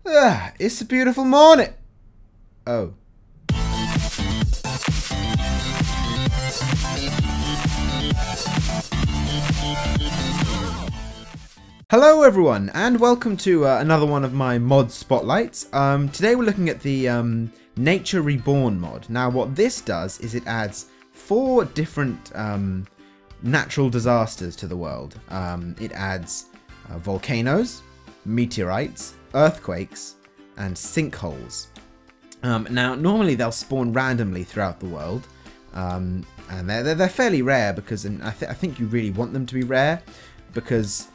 It's a beautiful morning. Oh. Hello everyone, and welcome to another one of my mod spotlights. Today we're looking at the Nature Reborn mod. Now what this does is it adds 4 different natural disasters to the world. It adds volcanoes, meteorites, earthquakes, and sinkholes. Now normally they'll spawn randomly throughout the world, and they're fairly rare because, and I think you really want them to be rare because,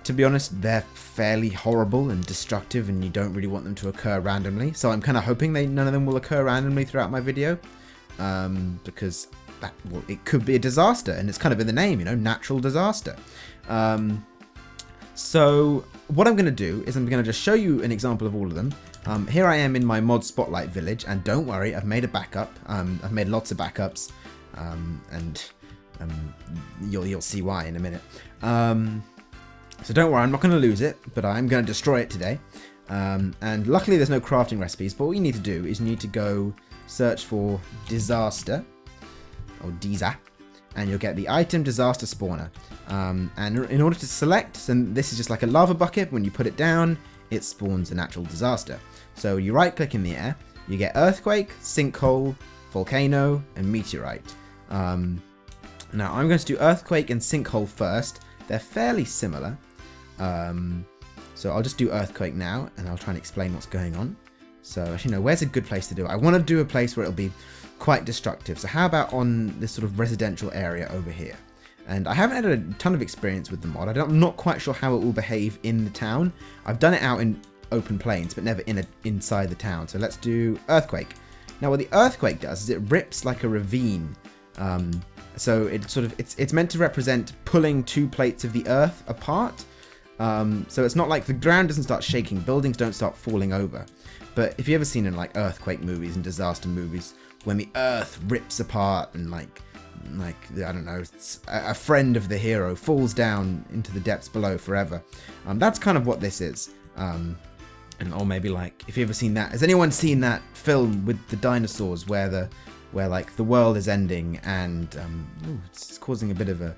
to be honest, they're fairly horrible and destructive, and you don't really want them to occur randomly. So I'm kind of hoping none of them will occur randomly throughout my video, because it could be a disaster, and it's kind of in the name, you know, natural disaster. So what I'm going to do is I'm going to just show you an example of all of them. Here I am in my mod spotlight village, and don't worry, I've made a backup. I've made lots of backups, and you'll see why in a minute. So don't worry, I'm not going to lose it, but I'm going to destroy it today. And luckily there's no crafting recipes, but what you need to do is you need to go search for disaster, or Disa, and you'll get the item disaster spawner. And in order to select, and this is just like a lava bucket, when you put it down, it spawns a natural disaster. So you right click in the air, you get earthquake, sinkhole, volcano, and meteorite. Now I'm going to do earthquake and sinkhole first. They're fairly similar. So I'll just do earthquake now, and I'll try and explain what's going on. So, you know, where's a good place to do it? I want to do a place where it'll be quite destructive. So how about on this sort of residential area over here? And I haven't had a ton of experience with the mod. I'm not quite sure how it will behave in the town. I've done it out in open plains, but never inside the town. So let's do earthquake. Now what the earthquake does is it rips like a ravine. So it's meant to represent pulling 2 plates of the earth apart. So it's not like the ground doesn't start shaking, buildings don't start falling over. But if you've ever seen in like earthquake movies and disaster movies, when the earth rips apart and like I don't know, a friend of the hero falls down into the depths below forever. That's kind of what this is. Or maybe like, if you've ever seen that, has anyone seen that film with the dinosaurs where like the world is ending and it's causing a bit of a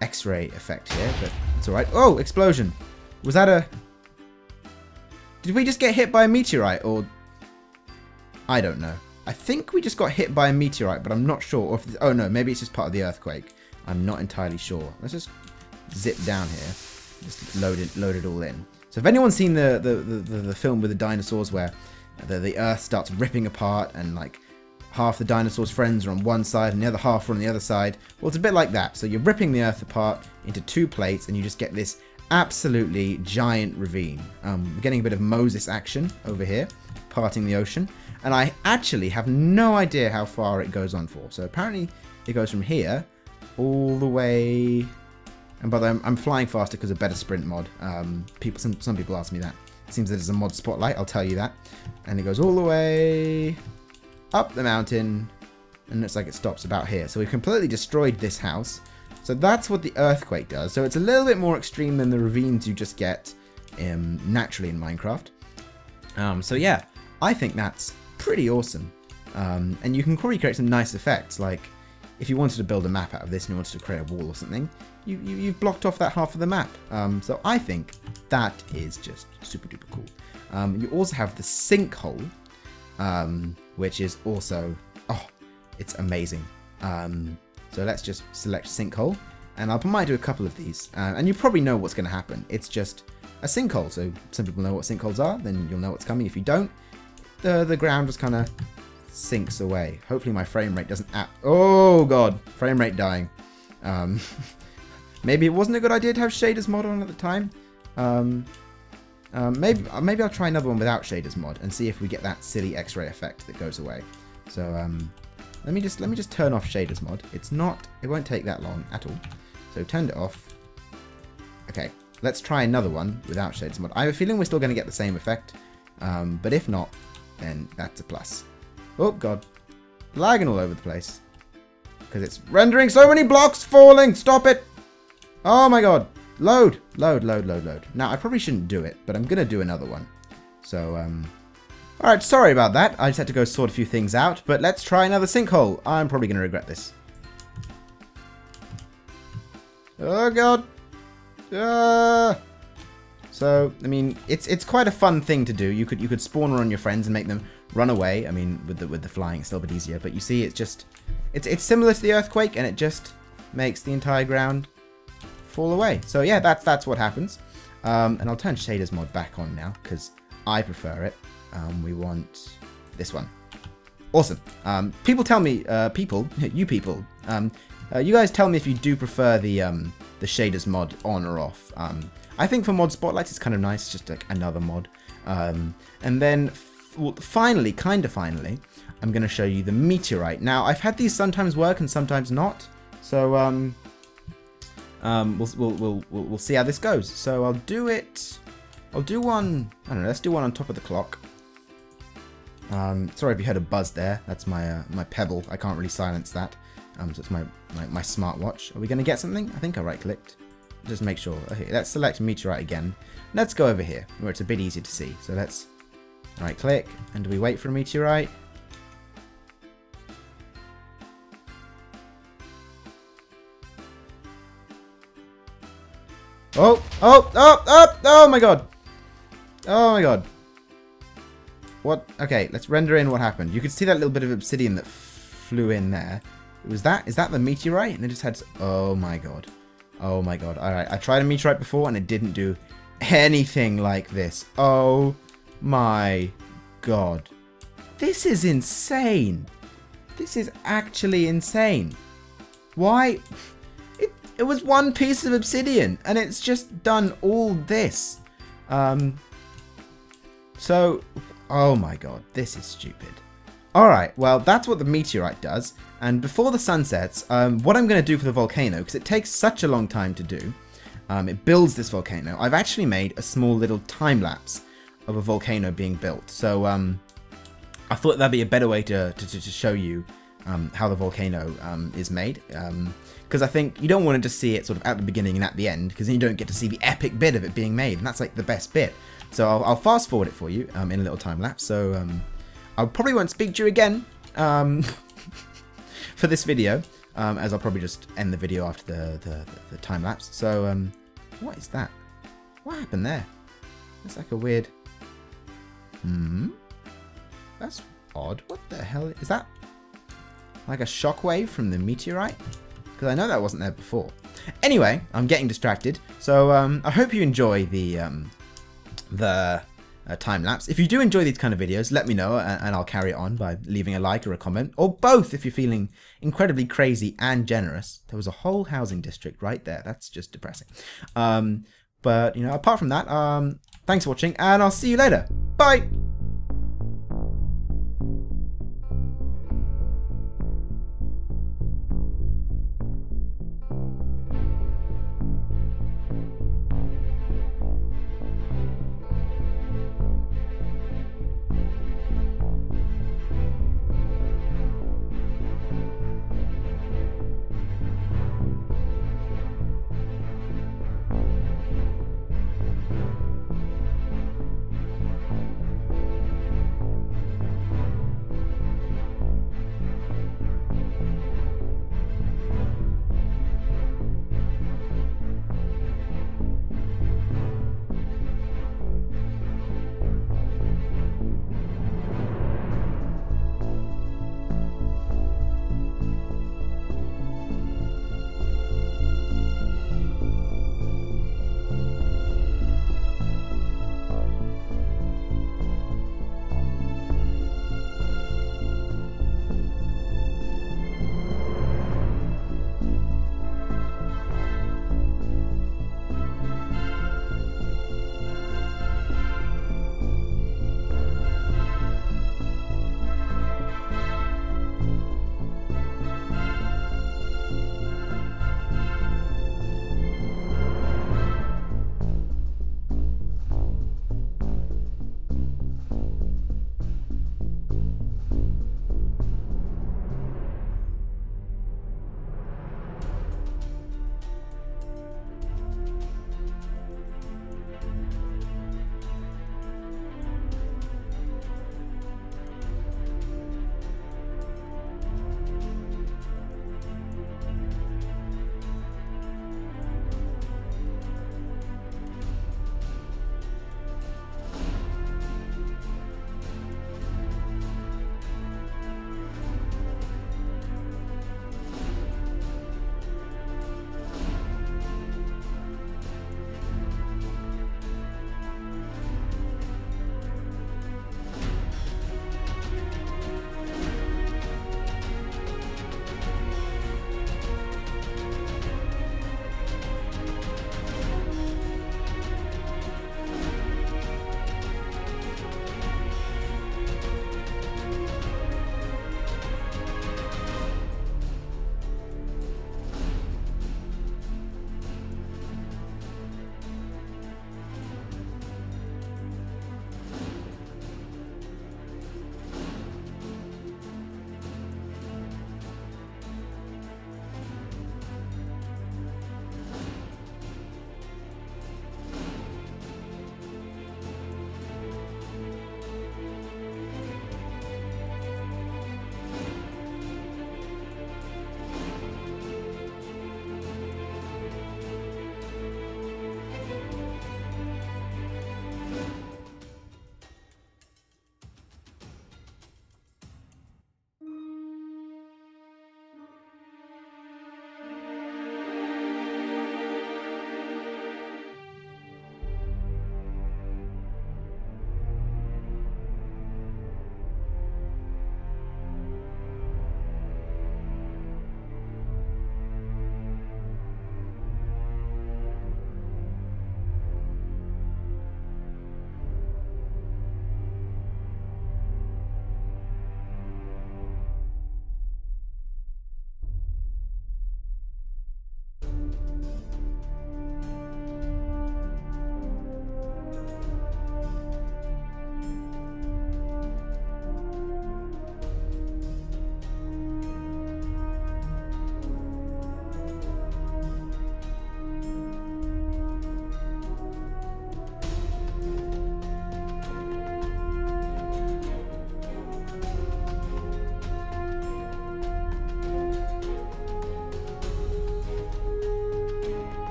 X-ray effect here, but it's alright. Oh, explosion! Was that a... Did we just get hit by a meteorite, or... I don't know. I think we just got hit by a meteorite, but I'm not sure. Or if... Oh no, maybe it's just part of the earthquake. I'm not entirely sure. Let's just zip down here. Just load it all in. So if anyone's seen the film with the dinosaurs where the earth starts ripping apart and like half the dinosaurs' friends are on one side and the other half are on the other side. Well, it's a bit like that. So you're ripping the earth apart into 2 plates and you just get this absolutely giant ravine. We're getting a bit of Moses action over here, parting the ocean. And I actually have no idea how far it goes on for. So apparently it goes from here all the way... And by the way, I'm flying faster because of better sprint mod. Some people ask me that. It seems that it's a mod spotlight, I'll tell you that. And it goes all the way... up the mountain, and looks like it stops about here. So we've completely destroyed this house. So that's what the earthquake does. So it's a little bit more extreme than the ravines you just get naturally in Minecraft. So yeah, I think that's pretty awesome. And you can recreate some nice effects, like if you wanted to build a map out of this and you wanted to create a wall or something, you've blocked off that half of the map. So I think that is just super duper cool. You also have the sinkhole, which is also, oh, it's amazing. So let's just select sinkhole, and I might do a couple of these, and you probably know what's going to happen. It's just a sinkhole, so some people know what sinkholes are, then you'll know what's coming. If you don't, the ground just kind of sinks away. Hopefully my frame rate doesn't... Oh god, frame rate dying. Maybe it wasn't a good idea to have shaders mod on at the time. Maybe I'll try another one without shaders mod and see if we get that silly X-ray effect that goes away. So let me just turn off shaders mod. It won't take that long at all. So turned it off. Okay, let's try another one without shaders mod. I have a feeling we're still going to get the same effect, but if not, then that's a plus. Oh god, lagging all over the place because it's rendering so many blocks falling. Stop it! Oh my god. Load. Now, I probably shouldn't do it, but I'm going to do another one. So, alright, sorry about that. I just had to go sort a few things out, but let's try another sinkhole. I'm probably going to regret this. Oh god. So, I mean, it's quite a fun thing to do. You could spawn on your friends and make them run away. I mean, with the flying, it's a little bit easier. But you see, it's similar to the earthquake, and it just makes the entire ground fall away. So yeah, that's what happens. And I'll turn Shaders mod back on now because I prefer it. We want this one. Awesome. People tell me, you guys tell me if you do prefer the Shaders mod on or off. I think for mod spotlights it's kind of nice, just like another mod. And then finally, finally, I'm going to show you the meteorite. Now I've had these sometimes work and sometimes not, so we'll see how this goes. So I'll do one. I don't know. Let's do one on top of the clock. Sorry if you heard a buzz there. That's my my pebble. I can't really silence that. So it's my smartwatch. Are we going to get something? I think I right-clicked. Just make sure. Okay, let's select meteorite again. Let's go over here where it's a bit easier to see. So let's right-click, and do we wait for a meteorite? Oh my god. Oh my god. What? Okay, let's render in what happened. You can see that little bit of obsidian that flew in there. Is that the meteorite? And it just had... Oh my god. Oh my god. Alright, I tried a meteorite before and it didn't do anything like this. Oh my god. This is insane. This is actually insane. Why? It was one piece of obsidian and it's just done all this. So, oh my god, this is stupid. Alright, well, that's what the meteorite does. And before the sun sets, what I'm going to do for the volcano, because it takes such a long time to do, it builds this volcano. I've actually made a small little time lapse of a volcano being built. So I thought that'd be a better way to show you how the volcano is made. Because I think you don't want to just see it sort of at the beginning and at the end, because then you don't get to see the epic bit of it being made, and that's like the best bit. So I'll fast forward it for you in a little time lapse. So I probably won't speak to you again for this video, as I'll probably just end the video after the time lapse. So what is that? What happened there? That's like a weird... That's odd. What the hell is that? Like a shockwave from the meteorite? Because I know that wasn't there before. Anyway, I'm getting distracted. So I hope you enjoy the time lapse. If you do enjoy these kind of videos, let me know and I'll carry it on by leaving a like or a comment, or both if you're feeling incredibly crazy and generous. There was a whole housing district right there. That's just depressing. But you know, apart from that, thanks for watching and I'll see you later. Bye.